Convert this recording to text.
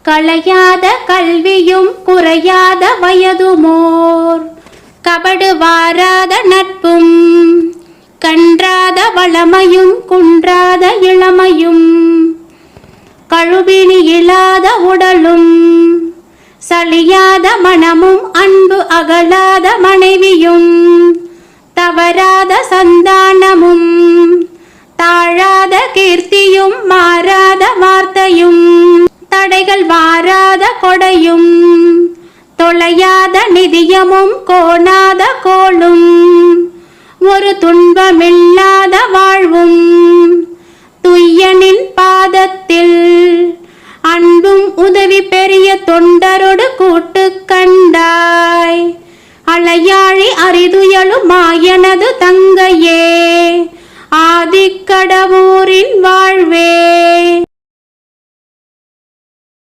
களையாத கல்வியும் குறையாத வயதுமோர் கபடு வாராத நட்பும் கன்றாத வளமையும் குன்றாத இளமையும் கழுபிணி இல்லாத உடலும் சலியாத மனமும் அன்பு அகலாத மனைவியும் தவறாத சந்தானமும் தாழாத கீர்த்தியும் மாறாத வார்த்தையும் தடைகள் வாராத கொடையும் தொலையாத நிதியமும் கோணாத கோளும் ஒரு துன்பமில்லாத வாழ்வும் துய்யனின் பாதத்தில் அன்பும் உதவி பெரிய தொண்டரோடு கூட்டு கண்டாய் அலையாழி அரிதுயலும் மாயனது தங்கையே ஆதிக்கடவூரின் வாழ்வே.